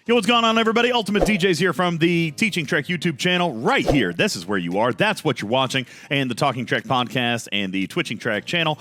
Yo, what's going on, everybody? UltimatDjz here from the Teaching Trek YouTube channel right here. This is where you are. That's what you're watching. And the Talking Trek podcast and the Twitching Trek channel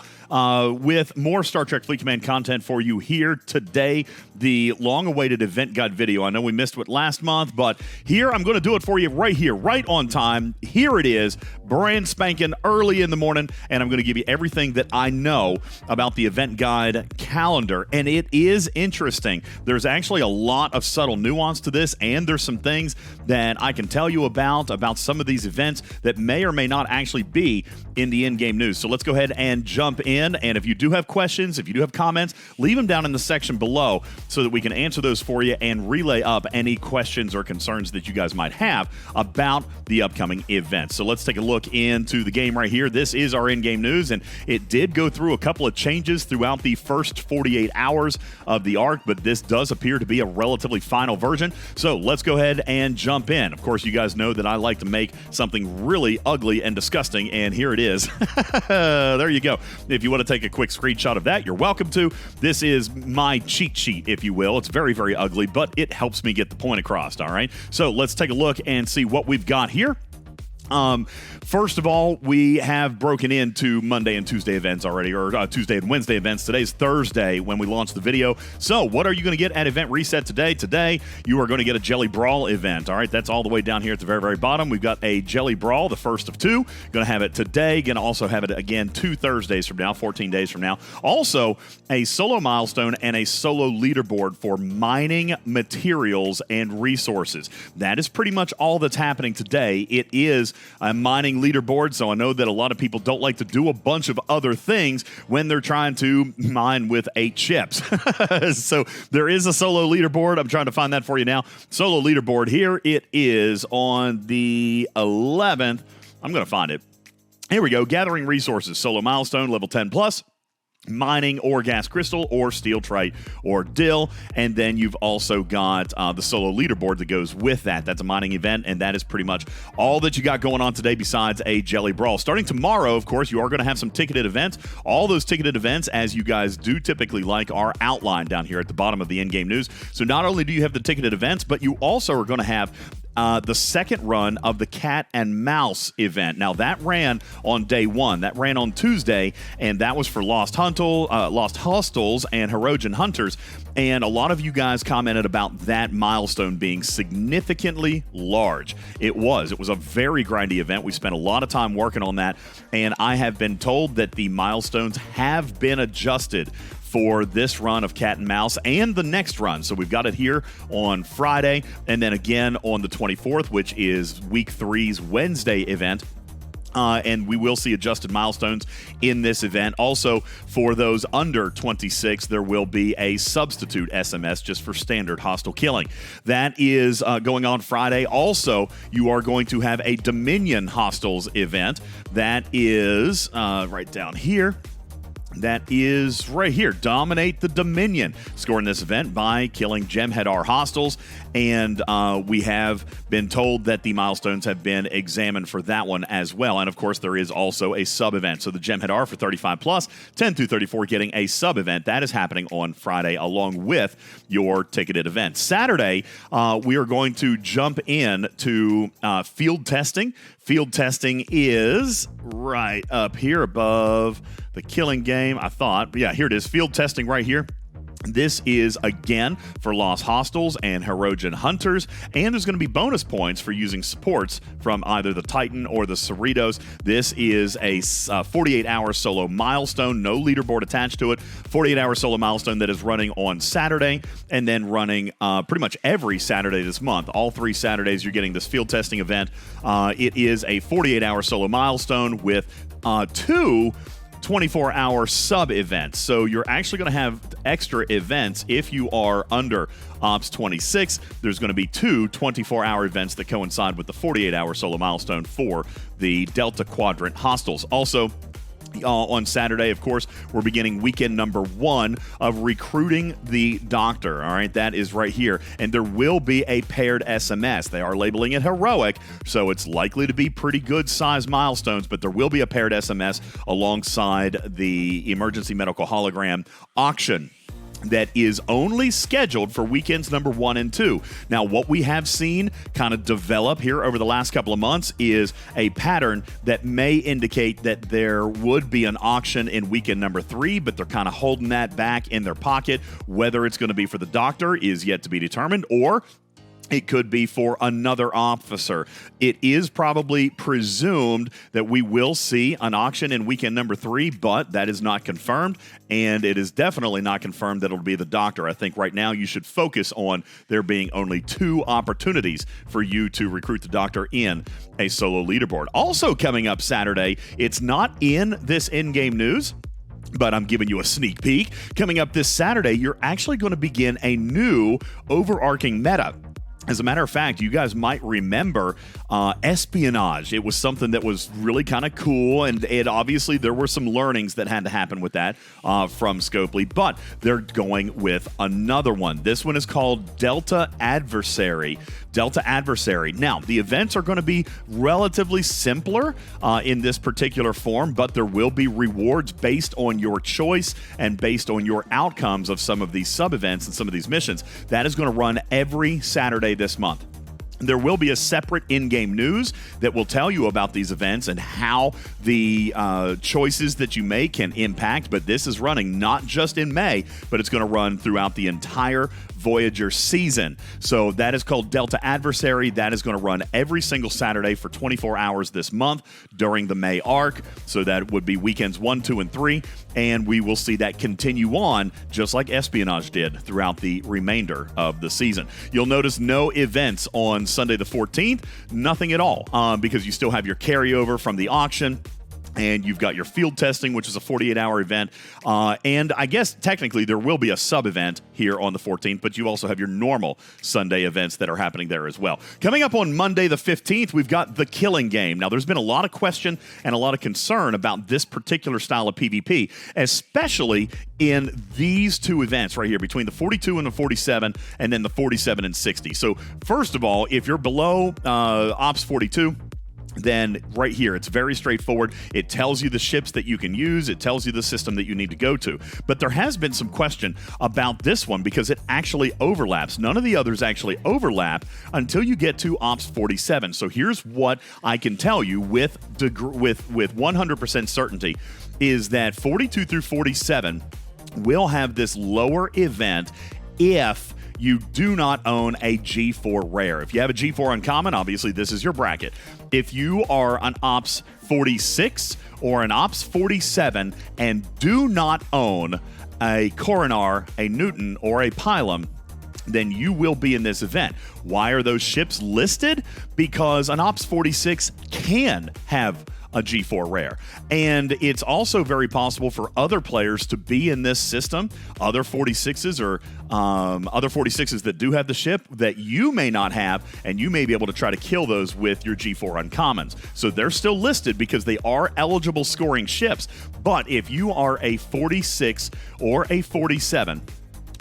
with more Star Trek Fleet Command content for you here today. The long-awaited event guide video. I know we missed it last month, but here I'm going to do it for you right here, right on time. Here it is, brand spanking early in the morning, and I'm going to give you everything that I know about the event guide calendar. And it is interesting. There's actually a lot of subtle nuance to this, and there's some things that I can tell you about some of these events that may or may not actually be in the in-game news. So let's go ahead and jump in, and if you do have questions, if you do have comments, leave them down in the section below so that we can answer those for you and relay up any questions or concerns that you guys might have about the upcoming events. So let's take a look into the game right here. This is our in-game news, and it did go through a couple of changes throughout the first 48 hours of the arc, but this does appear to be a relatively final version. So let's go ahead and jump in. Of course, you guys know that I like to make something really ugly and disgusting, and here it is. There you go. If you want to take a quick screenshot of that, you're welcome to. This is my cheat sheet, if you will. It's very, very ugly, but it helps me get the point across, all right? So let's take a look and see what we've got here. First of all, we have broken into Monday and Tuesday events already, or Tuesday and Wednesday events. Today's Thursday when we launched the video. So what are you going to get at Event Reset today? Today, you are going to get a Jelly Brawl event. All right, that's all the way down here at the very, very bottom. We've got a Jelly Brawl, the first of two. Going to have it today. Going to also have it again 2 Thursdays from now, 14 days from now. Also, a solo milestone and a solo leaderboard for mining materials and resources. That is pretty much all that's happening today. It is a mining leaderboard, so I know that a lot of people don't like to do a bunch of other things when they're trying to mine with 8 chips. So there is a solo leaderboard. I'm trying to find that for you now. Solo leaderboard here. It is on the 11th. I'm going to find it. Here we go. Gathering resources. Solo milestone, level 10 plus. Mining or gas crystal or steel trite or dill, and then you've also got the solo leaderboard that goes with that. That's a mining event, and that is pretty much all that you got going on today besides a Jelly Brawl. Starting tomorrow, of course, you are going to have some ticketed events. All those ticketed events, as you guys do typically like, are outlined down here at the bottom of the in-game news. So not only do you have the ticketed events, but you also are going to have the second run of the Cat and Mouse event. Now, that ran on day 1. That ran on Tuesday, and that was for Lost Hostels and Herogen Hunters. And a lot of you guys commented about that milestone being significantly large. It was. It was a very grindy event. We spent a lot of time working on that, and I have been told that the milestones have been adjusted for this run of Cat and Mouse and the next run. So we've got it here on Friday, and then again on the 24th, which is week 3's Wednesday event. And we will see adjusted milestones in this event. Also, for those under 26, there will be a substitute SMS just for standard hostile killing. That is going on Friday. Also, you are going to have a Dominion Hostiles event. That is right down here. That is right here. Dominate the Dominion. Scoring this event by killing Jem'Hadar hostiles. And we have been told that the milestones have been examined for that one as well. And of course, there is also a sub-event. So the Jem'Hadar for 35 plus, 10 through 34 getting a sub-event. That is happening on Friday along with your ticketed event. Saturday, we are going to jump in to field testing. Field testing is right up here above the killing game, I thought. But yeah, here it is. Field testing right here. This is, again, for Lost Hostels and Herogen Hunters, and there's going to be bonus points for using supports from either the Titan or the Cerritos. This is a 48-hour solo milestone, no leaderboard attached to it, 48-hour solo milestone that is running on Saturday, and then running pretty much every Saturday this month. All 3 Saturdays, you're getting this field testing event. It is a 48-hour solo milestone with 2 24-hour sub-events. So you're actually going to have extra events if you are under Ops 26. There's going to be 2 24-hour events that coincide with the 48-hour solo milestone for the Delta Quadrant Hostiles. Also, on Saturday, of course, we're beginning weekend number 1 of recruiting the Doctor. All right, that is right here. And there will be a paired SMS. They are labeling it heroic, so it's likely to be pretty good size milestones, but there will be a paired SMS alongside the emergency medical hologram auction. that is only scheduled for weekends number 1 and 2. Now, what we have seen kind of develop here over the last couple of months is a pattern that may indicate that there would be an auction in weekend number 3, but they're kind of holding that back in their pocket. Whether it's going to be for the doctor is yet to be determined, or it could be for another officer. It is probably presumed that we will see an auction in weekend number 3, but that is not confirmed, and it is definitely not confirmed that it'll be the doctor. I think right now you should focus on there being only 2 opportunities for you to recruit the doctor in a solo leaderboard. Also coming up Saturday, it's not in this in-game news, but I'm giving you a sneak peek. Coming up this Saturday, you're actually going to begin a new overarching meta. As a matter of fact, you guys might remember espionage. It was something that was really kind of cool, and obviously there were some learnings that had to happen with that from Scopely, but they're going with another one. This one is called Delta Adversary. Delta Adversary. Now, the events are going to be relatively simpler in this particular form, but there will be rewards based on your choice and based on your outcomes of some of these sub-events and some of these missions. That is going to run every Saturday this month. There will be a separate in-game news that will tell you about these events and how the choices that you make can impact, but this is running not just in May, but it's going to run throughout the entire Voyager season. So that is called Delta Adversary. That is going to run every single Saturday for 24 hours this month during the May arc. So that would be weekends 1, 2, and 3. And we will see that continue on just like Espionage did throughout the remainder of the season. You'll notice no events on Sunday the 14th, nothing at all, because you still have your carryover from the auction. And you've got your field testing, which is a 48-hour event. And I guess technically there will be a sub-event here on the 14th, but you also have your normal Sunday events that are happening there as well. Coming up on Monday the 15th, we've got the Killing Game. Now, there's been a lot of question and a lot of concern about this particular style of PvP, especially in these 2 events right here, between the 42 and the 47, and then the 47 and 60. So, first of all, if you're below Ops 42, then right here, it's very straightforward. It tells you the ships that you can use. It tells you the system that you need to go to. But there has been some question about this one because it actually overlaps. None of the others actually overlap until you get to Ops 47. So here's what I can tell you with 100% certainty is that 42 through 47 will have this lower event if you do not own a G4 rare. If you have a G4 uncommon, obviously this is your bracket. If you are an Ops 46 or an Ops 47 and do not own a Coronar, a Newton, or a Pylum, then you will be in this event. Why are those ships listed? Because an Ops 46 can have a G4 rare. And it's also very possible for other players to be in this system, other 46s or other 46s that do have the ship that you may not have, and you may be able to try to kill those with your G4 uncommons. So they're still listed because they are eligible scoring ships. But if you are a 46 or a 47,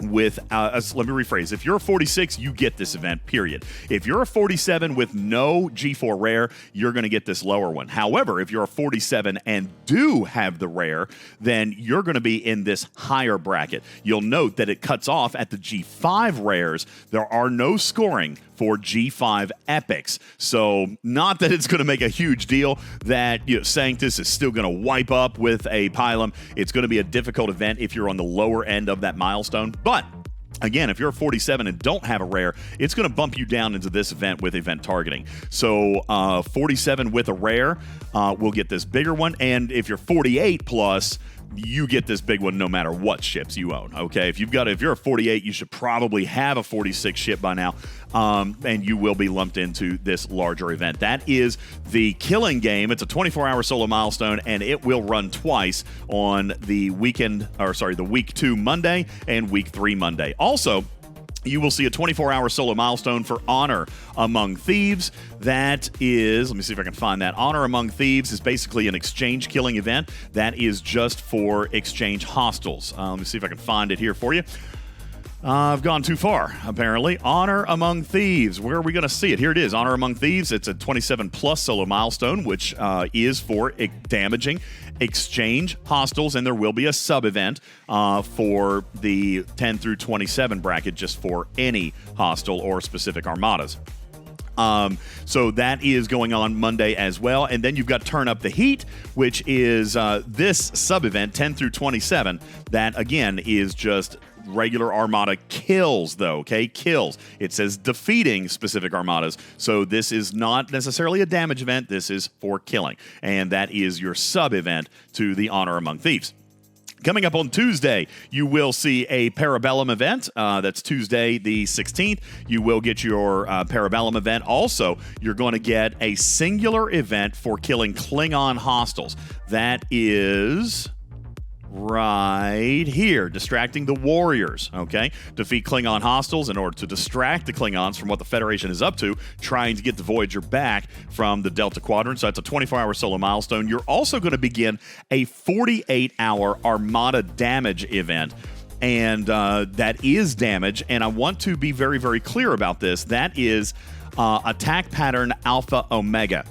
with, let me rephrase, if you're a 46, you get this event, period. If you're a 47 with no G4 rare, you're going to get this lower one. However, if you're a 47 and do have the rare, then you're going to be in this higher bracket. You'll note that it cuts off at the G5 rares. There are no scoring for G5 epics. So not that it's going to make a huge deal that Sanctus is still going to wipe up with a Pylum. It's going to be a difficult event if you're on the lower end of that milestone. But again, if you're a 47 and don't have a rare, it's going to bump you down into this event with event targeting. So 47 with a rare will get this bigger one. And if you're 48 plus, you get this big one no matter what ships you own. Okay, if you're a 48, you should probably have a 46 ship by now, and you will be lumped into this larger event. That is the Killing Game. It's a 24-hour solo milestone, and it will run twice on the week 2 Monday and week 3 Monday. Also, you will see a 24-hour solo milestone for Honor Among Thieves. That is, let me see if I can find that. Honor Among Thieves is basically an exchange killing event. That is just for exchange hostiles. Let me see if I can find it here for you. I've gone too far, apparently. Honor Among Thieves. Where are we going to see it? Here it is. Honor Among Thieves. It's a 27-plus solo milestone, which is for damaging exchange hostiles, and there will be a sub-event for the 10 through 27 bracket just for any hostile or specific armadas. So that is going on Monday as well. And then you've got Turn Up the Heat, which is this sub-event, 10 through 27. That, again, is just regular armada kills, though, okay? Kills. It says defeating specific armadas. So this is not necessarily a damage event. This is for killing. And that is your sub-event to the Honor Among Thieves. Coming up on Tuesday, you will see a Parabellum event. That's Tuesday the 16th. You will get your Parabellum event. Also, you're going to get a singular event for killing Klingon hostiles. That is right here, distracting the warriors, okay? Defeat Klingon hostiles in order to distract the Klingons from what the Federation is up to, trying to get the Voyager back from the Delta Quadrant. So that's a 24-hour solo milestone. You're also going to begin a 48-hour Armada damage event. And that is damage, and I want to be very, very clear about this. That is attack pattern Alpha Omega.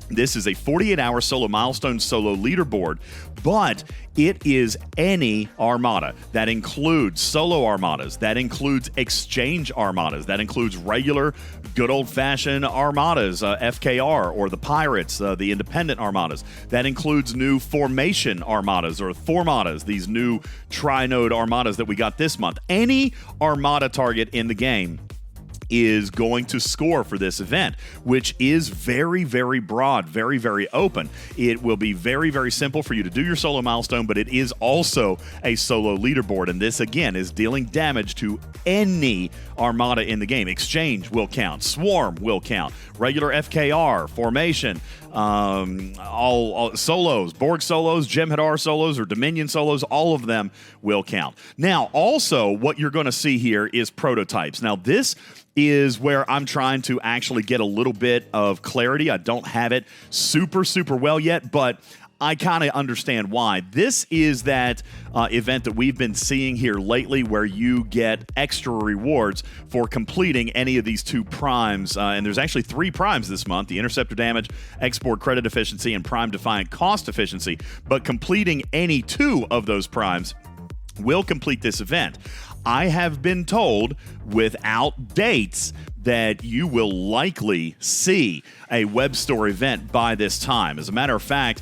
This is a 48-hour solo milestone solo leaderboard, but it is any armada. That includes solo armadas. That includes exchange armadas. That includes regular, good old-fashioned armadas, FKR, or the pirates, the independent armadas. That includes new formation armadas, or formadas, these new tri-node armadas that we got this month. Any armada target in the game is going to score for this event, which is very, very broad, very, very open. It will be very, very simple for you to do your solo milestone, but it is also a solo leaderboard, and this, again, is dealing damage to any armada in the game. Exchange will count. Swarm will count. Regular FKR, formation, all solos, Borg solos, Jem'Hadar solos, or Dominion solos, all of them will count. Now, also, what you're going to see here is prototypes. Now, this is where I'm trying to actually get a little bit of clarity. I don't have it super, super well yet, but I kind of understand why. This is that event that we've been seeing here lately where you get extra rewards for completing any of these two primes. And there's actually 3 primes this month: the Interceptor Damage, Export Credit Efficiency, and Prime Defiant Cost Efficiency. But completing any 2 of those primes will complete this event. I have been told, without dates, that you will likely see a web store event by this time. As a matter of fact,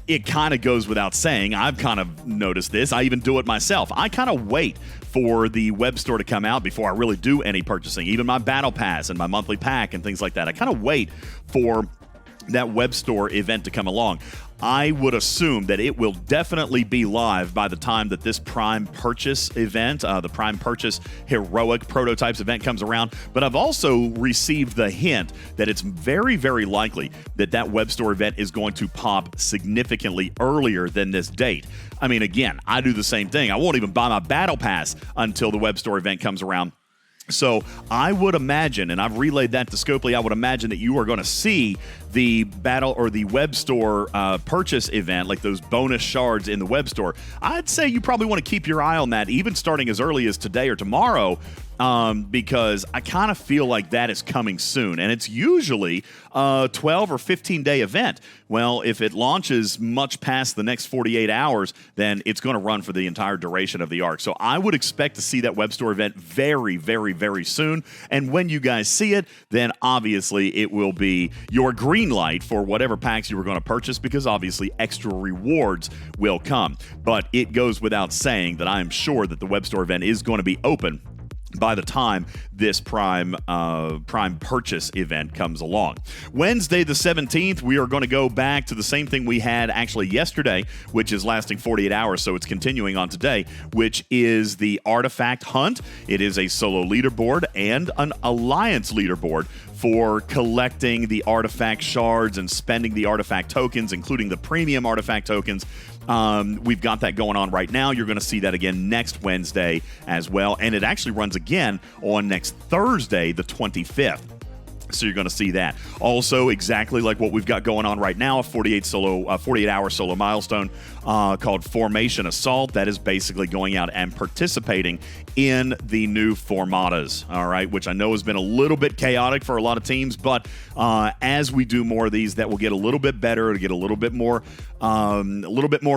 it kind of goes without saying. I've kind of noticed this. I even do it myself. I kind of wait for the web store to come out before I really do any purchasing. Even my battle pass and my monthly pack and things like that. I kind of wait for that web store event to come along. I would assume that it will definitely be live by the time that this Prime Purchase event, the Prime Purchase Heroic Prototypes event comes around. But I've also received the hint that it's very, very likely that that web store event is going to pop significantly earlier than this date. I mean, again, I do the same thing. I won't even buy my battle pass until the web store event comes around. So I would imagine, and I've relayed that to Scopely, I would imagine that you are going to see the battle or the web store purchase event, like those bonus shards in the web store. I'd say you probably want to keep your eye on that, even starting as early as today or tomorrow, because I kind of feel like that is coming soon. And it's usually a 12 or 15-day event. Well, if it launches much past the next 48 hours, then it's going to run for the entire duration of the arc. So I would expect to see that web store event very, very, very soon. And when you guys see it, then obviously it will be your green light for whatever packs you were going to purchase, because obviously extra rewards will come. But it goes without saying that I am sure that the web store event is going to be open by the time this Prime Purchase event comes along. Wednesday the 17th, we are going to go back to the same thing we had actually yesterday, which is lasting 48 hours, so it's continuing on today, which is the Artifact Hunt. It is a solo leaderboard and an alliance leaderboard for collecting the artifact shards and spending the artifact tokens, including the premium artifact tokens. We've got that going on right now. You're going to see that again next Wednesday as well. And it actually runs again on next Thursday, the 25th. So you're going to see that. Also, exactly like what we've got going on right now, a 48-hour solo milestone called Formation Assault. That is basically going out and participating in the new formatas, all right, which I know has been a little bit chaotic for a lot of teams, but as we do more of these, that will get a little bit better. It'll get a little bit more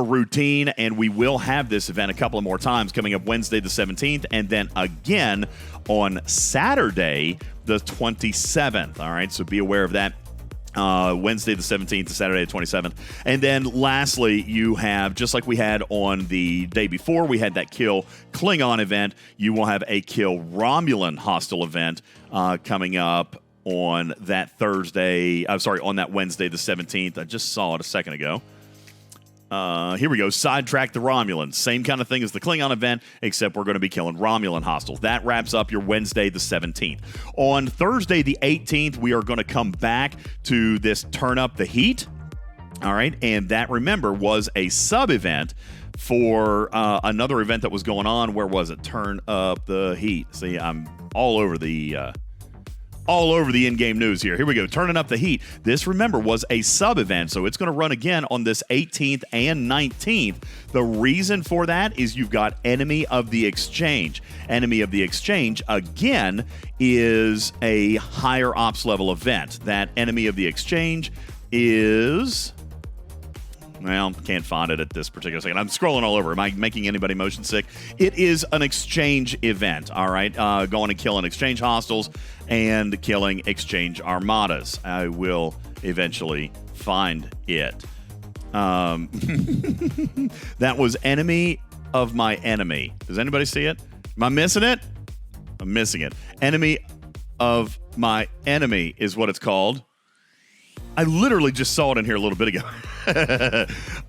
routine, and we will have this event a couple of more times coming up Wednesday the 17th, and then again on Saturday the 27th. All right, so be aware of that. Wednesday the 17th to Saturday the 27th. And then lastly, you have, just like we had on the day before, we had that Kill Klingon event. You will have a Kill Romulan hostile event coming up on that on that Wednesday the 17th. I just saw it a second ago. Here we go. Sidetrack the Romulans. Same kind of thing as the Klingon event, except we're going to be killing Romulan hostiles. That wraps up your Wednesday the 17th. On Thursday the 18th, we are going to come back to this Turn Up the Heat. All right. And that, remember, was a sub-event for another event that was going on. Where was it? Turn Up the Heat. See, I'm all over the in-game news here. Here we go. Turning Up the Heat. This, remember, was a sub-event, so it's going to run again on this 18th and 19th. The reason for that is you've got Enemy of the Exchange. Enemy of the Exchange, again, is a higher ops level event. That Enemy of the Exchange is... Well, can't find it at this particular second. I'm scrolling all over. Am I making anybody motion sick? It is an exchange event, all right? Going and killing exchange hostiles and killing exchange armadas. I will eventually find it. That was Enemy of My Enemy. Does anybody see it? Am I missing it? I'm missing it. Enemy of My Enemy is what it's called. I literally just saw it in here a little bit ago.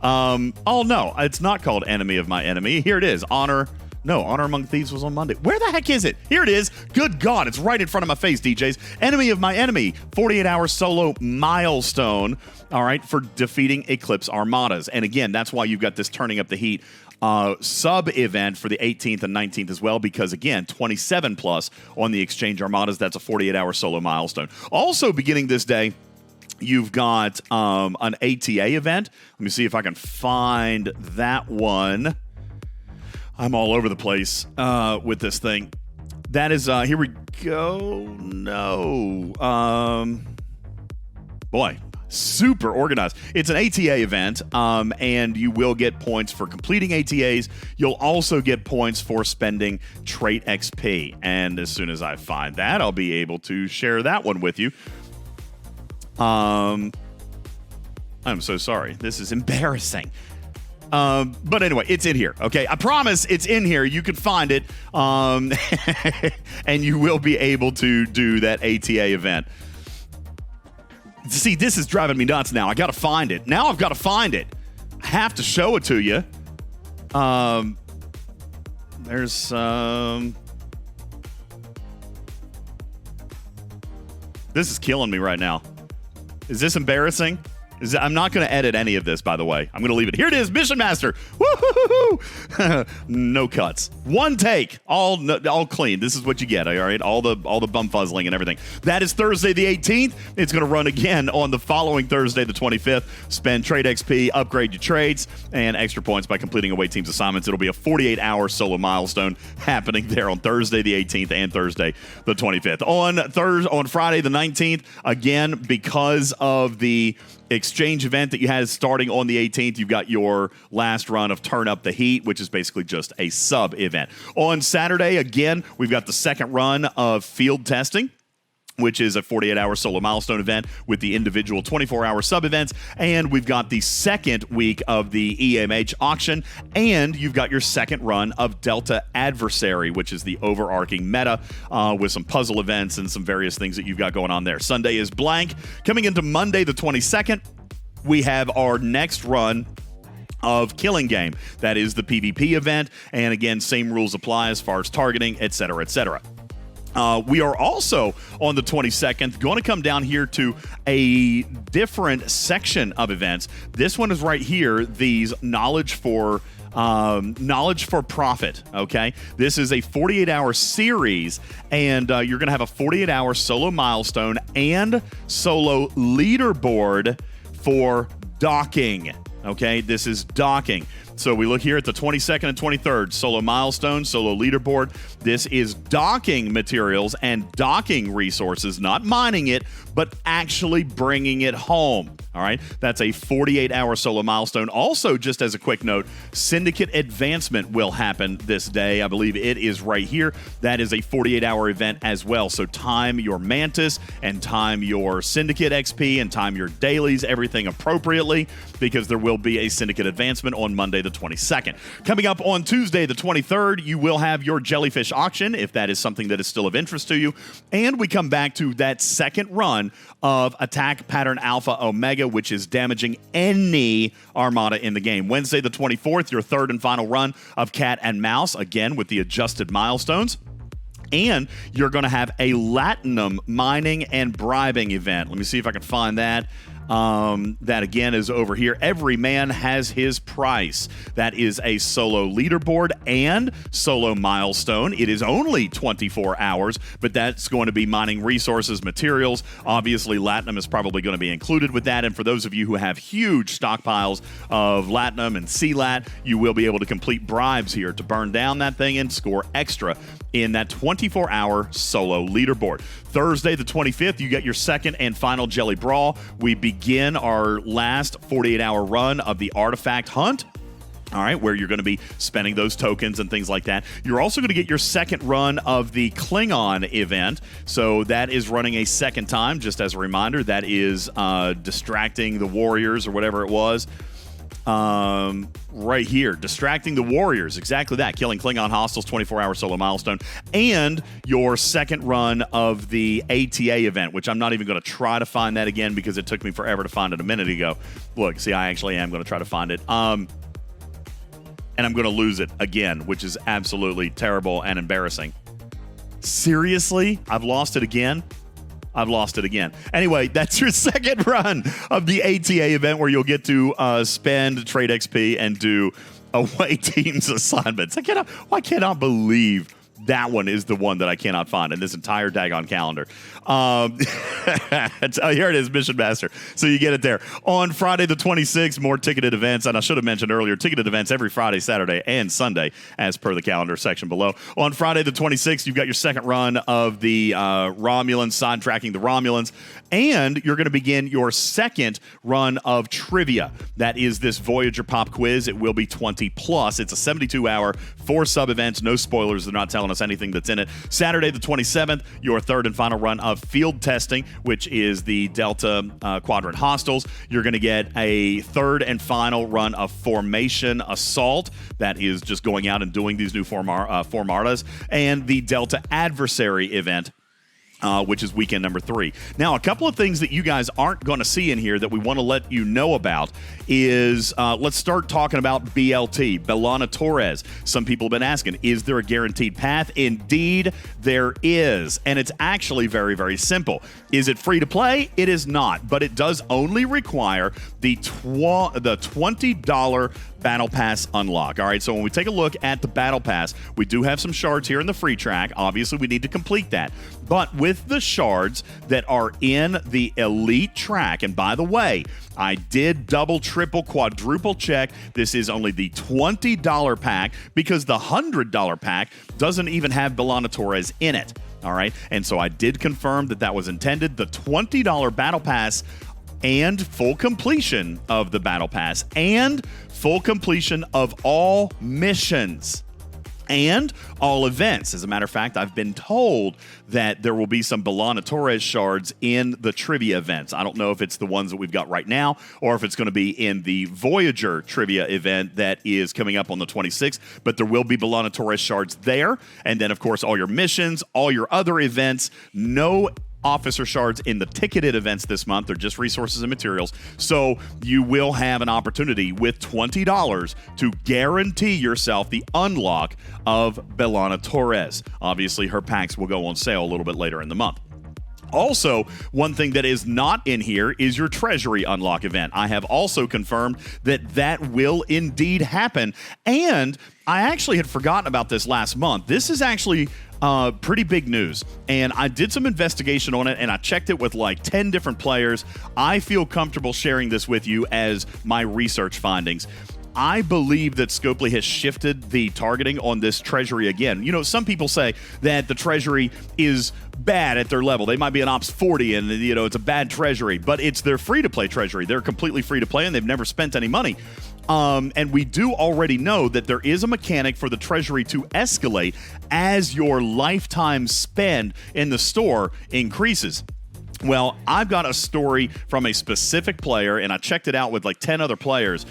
Oh, no, it's not called Enemy of My Enemy. Here it is. Honor Among Thieves was on Monday. Where the heck is it? Here it is. Good God, it's right in front of my face, DJs. Enemy of My Enemy, 48-hour solo milestone, all right, for defeating Eclipse armadas. And again, that's why you've got this Turning Up the Heat sub-event for the 18th and 19th as well, because, again, 27 plus on the Exchange armadas. That's a 48-hour solo milestone. Also beginning this day, you've got an ATA event. Let me see if I can find that one. I'm all over the place with this thing. That is, here we go. No. Boy, super organized. It's an ATA event, and you will get points for completing ATAs. You'll also get points for spending trait XP. And as soon as I find that, I'll be able to share that one with you. I'm so sorry. This is embarrassing. But anyway, it's in here. Okay, I promise it's in here. You can find it, and you will be able to do that ATA event. See, this is driving me nuts now. I got to find it. Now I've got to find it. I have to show it to you. There's this is killing me right now. Is this embarrassing? I'm not going to edit any of this, by the way. I'm going to leave it. Here it is, Mission Master. Woo-hoo-hoo-hoo. No cuts. One take. All clean. This is what you get, all right? All the bum fuzzling and everything. That is Thursday the 18th. It's going to run again on the following Thursday the 25th. Spend trade XP, upgrade your trades, and extra points by completing away team's assignments. It'll be a 48-hour solo milestone happening there on Thursday the 18th and Thursday the 25th. On Friday the 19th, again, because of the exchange event that you had starting on the 18th, you've got your last run of Turn Up the Heat, which is basically just a sub event. On Saturday, again, we've got the second run of field testing, which is a 48-hour solo milestone event with the individual 24-hour sub-events. And we've got the second week of the EMH auction. And you've got your second run of Delta Adversary, which is the overarching meta with some puzzle events and some various things that you've got going on there. Sunday is blank. Coming into Monday, the 22nd, we have our next run of Killing Game. That is the PvP event. And again, same rules apply as far as targeting, etc., etc. We are also on the 22nd going to come down here to a different section of events. This one is right here, these knowledge for profit, okay? This is a 48-hour series, and you're going to have a 48-hour solo milestone and solo leaderboard for docking, okay? This is docking. So we look here at the 22nd and 23rd, solo milestone, solo leaderboard. This is docking materials and docking resources, not mining it, but actually bringing it home. All right, that's a 48-hour solo milestone. Also, just as a quick note, Syndicate Advancement will happen this day. I believe it is right here. That is a 48-hour event as well. So time your Mantis and time your Syndicate XP and time your dailies, everything appropriately, because there will be a Syndicate Advancement on Monday the 22nd. Coming up on Tuesday the 23rd, you will have your Jellyfish Auction, if that is something that is still of interest to you. And we come back to that second run of Attack Pattern Alpha Omega, which is damaging any armada in the game. Wednesday the 24th, your third and final run of Cat and Mouse, again with the adjusted milestones. And you're going to have a Latinum mining and bribing event. Let me see if I can find that. That again is over here. Every man has his price. That is a solo leaderboard and solo milestone. It is only 24 hours, but that's going to be mining resources, materials. Obviously, Latinum is probably going to be included with that. And for those of you who have huge stockpiles of Latinum and C-Lat, you will be able to complete bribes here to burn down that thing and score extra in that 24-hour solo leaderboard. Thursday, the 25th, you get your second and final Jelly Brawl. We begin our last 48-hour run of the Artifact Hunt. All right, where you're going to be spending those tokens and things like that. You're also going to get your second run of the Klingon event. So that is running a second time, just as a reminder. That is distracting the warriors or whatever it was. Right here, distracting the warriors, exactly that, killing Klingon hostiles, 24-hour solo milestone, and your second run of the ATA event, which I'm not even going to try to find that again because it took me forever to find it a minute ago. Look, see, I actually am going to try to find it. And I'm going to lose it again, which is absolutely terrible and embarrassing. Seriously? I've lost it again? I've lost it again. Anyway, that's your second run of the ATA event where you'll get to spend trade XP and do away teams assignments. I cannot believe that one is the one that I cannot find in this entire daggone calendar. Here it is, Mission Master. So you get it there. On Friday the 26th, more ticketed events. And I should have mentioned earlier, ticketed events every Friday, Saturday, and Sunday, as per the calendar section below. On Friday the 26th, you've got your second run of the Romulans, sidetracking the Romulans. And you're going to begin your second run of trivia. That is this Voyager pop quiz. It will be 20 plus. It's a 72-hour, 4 sub-events. No spoilers. They're not telling us anything that's in it. Saturday the 27th, your third and final run of field testing, which is the Delta Quadrant hostiles. You're going to get a third and final run of formation assault. That is just going out and doing these new formardas. And the Delta adversary event, which is weekend number 3. Now, a couple of things that you guys aren't going to see in here that we want to let you know about is, let's start talking about BLT, Bellana Torres. Some people have been asking, is there a guaranteed path? Indeed, there is. And it's actually very, very simple. Is it free to play? It is not, but it does only require the $20 Battle Pass unlock. All right, so when we take a look at the Battle Pass, we do have some shards here in the free track. Obviously, we need to complete that. But with the shards that are in the elite track, and by the way, I did double, triple, quadruple check. This is only the $20 pack because the $100 pack doesn't even have Bellana Torres in it. All right, and so I did confirm that that was intended. The $20 Battle Pass and full completion of the Battle Pass and full completion of all missions and all events. As a matter of fact, I've been told that there will be some Bellana Torres shards in the trivia events. I don't know if it's the ones that we've got right now or if it's going to be in the Voyager trivia event that is coming up on the 26th, but there will be Bellana Torres shards there. And then, of course, all your missions, all your other events, no officer shards in the ticketed events this month. They're just resources and materials. So you will have an opportunity with $20 to guarantee yourself the unlock of Bellana Torres. Obviously, her packs will go on sale a little bit later in the month. Also, one thing that is not in here is your treasury unlock event. I have also confirmed that that will indeed happen. And I actually had forgotten about this last month. This is actually pretty big news. And I did some investigation on it, and I checked it with like 10 different players. I feel comfortable sharing this with you as my research findings. I believe that Scopely has shifted the targeting on this treasury again. You know, some people say that the treasury is bad at their level. They might be an Ops 40 and, you know, it's a bad treasury, but it's their free-to-play treasury. They're completely free-to-play and they've never spent any money. And we do already know that there is a mechanic for the treasury to escalate as your lifetime spend in the store increases. Well, I've got a story from a specific player, and I checked it out with like 10 other players.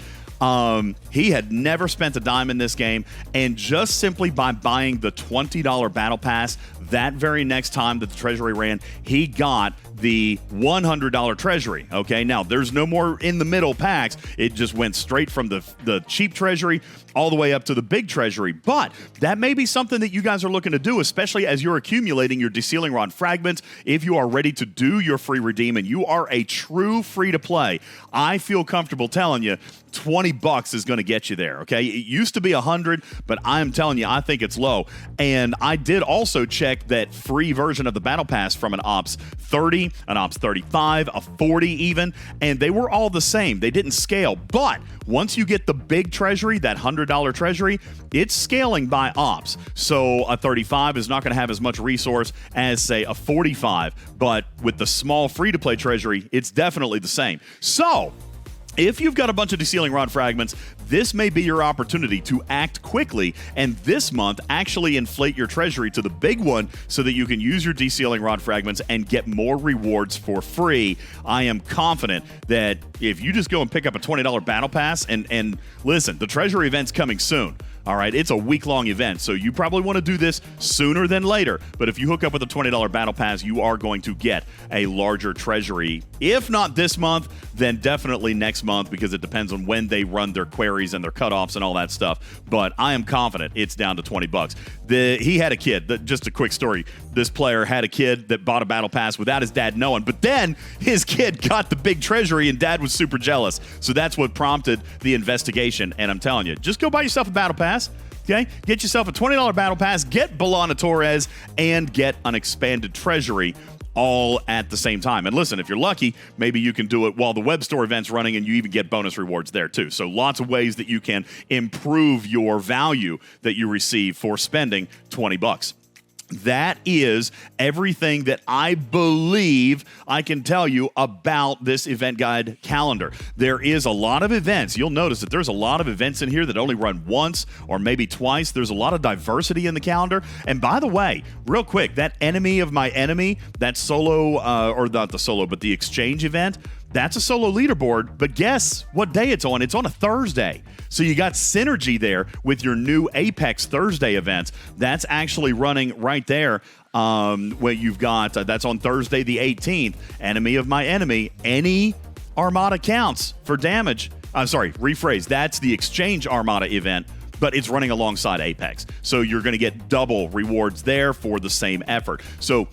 He had never spent a dime in this game, and just simply by buying the $20 battle pass that very next time that the treasury ran, he got the $100 treasury. Okay, now there's no more in the middle packs. It just went straight from the cheap treasury all the way up to the big treasury. But that may be something that you guys are looking to do, especially as you're accumulating your desealing rod fragments. If you are ready to do your free redeem and you are a true free to play, I feel comfortable telling you $20 is going to get you there. Okay, it used to be $100, but I am telling you, I think it's low. And I did also check that free version of the battle pass from an Ops 30, an Ops 35, a 40 even, and they were all the same. They didn't scale. But once you get the big treasury, that $100 treasury, it's scaling by Ops. So a 35 is not going to have as much resource as, say, a 45. But with the small free-to-play treasury, it's definitely the same. So if you've got a bunch of desealing rod fragments, this may be your opportunity to act quickly and this month actually inflate your treasury to the big one so that you can use your desealing rod fragments and get more rewards for free. I am confident that if you just go and pick up a $20 battle pass and listen, the treasury event's coming soon. All right, it's a week-long event, so you probably want to do this sooner than later. But if you hook up with a $20 battle pass, you are going to get a larger treasury. If not this month, then definitely next month, because it depends on when they run their queries and their cutoffs and all that stuff. But I am confident it's down to $20. He had a kid. Just a quick story. This player had a kid that bought a battle pass without his dad knowing, but then his kid got the big treasury and dad was super jealous. So that's what prompted the investigation. And I'm telling you, just go buy yourself a battle pass. Okay, get yourself a $20 battle pass, get Bellana Torres, and get an expanded treasury all at the same time. And listen, if you're lucky, maybe you can do it while the web store event's running and you even get bonus rewards there too. So lots of ways that you can improve your value that you receive for spending $20. That is everything that I believe I can tell you about this event guide calendar. There is a lot of events. You'll notice that there's a lot of events in here that only run once or maybe twice. There's a lot of diversity in the calendar. And by the way, real quick, that enemy of my enemy, that solo, or not the solo, but the exchange event, that's a solo leaderboard, but guess what day it's on? It's on a Thursday. So you got synergy there with your new Apex Thursday events. That's actually running right there. Where you've got, that's on Thursday the 18th. Enemy of my enemy. Any armada counts for damage. Rephrase. That's the exchange armada event, but it's running alongside Apex. So you're going to get double rewards there for the same effort. So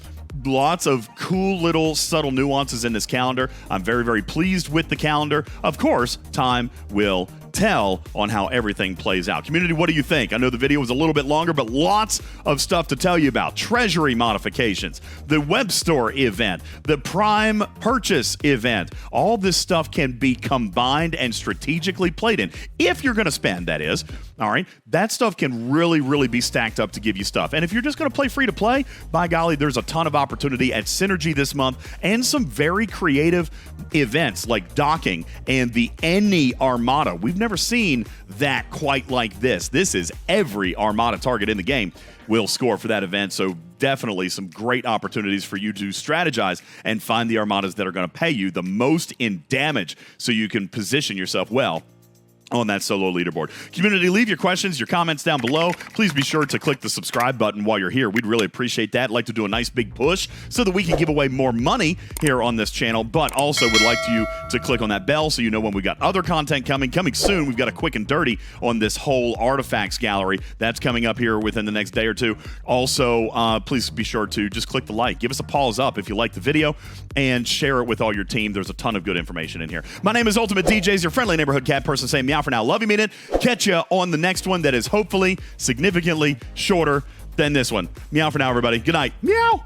lots of cool little subtle nuances in this calendar. I'm very, very pleased with the calendar. Of course, time will tell on how everything plays out. Community, what do you think? I know the video was a little bit longer, but lots of stuff to tell you about. Treasury modifications, the web store event, the prime purchase event. All this stuff can be combined and strategically played in. If you're going to spend, that is. All right, that stuff can really, really be stacked up to give you stuff. And if you're just going to play free to play, by golly, there's a ton of opportunity at Synergy this month and some very creative events like docking and the Any Armada. We've never seen that quite like this. This is every Armada target in the game will score for that event. So definitely some great opportunities for you to strategize and find the Armadas that are going to pay you the most in damage so you can position yourself well on that solo leaderboard. Community, leave your questions, your comments down below. Please be sure to click the subscribe button while you're here. We'd really appreciate that. Like to do a nice big push so that we can give away more money here on this channel, but also would like you to click on that bell so you know when we got other content coming soon. We've got a quick and dirty on this whole artifacts gallery that's coming up here within the next day or two. Also, please be sure to just click the like. Give us a pause up if you like the video and share it with all your team. There's a ton of good information in here. My name is UltimatDjz, your friendly neighborhood cat person saying meow for now. Love you, mean it. Catch you on the next one that is hopefully significantly shorter than this one. Meow for now, everybody. Good night. Meow.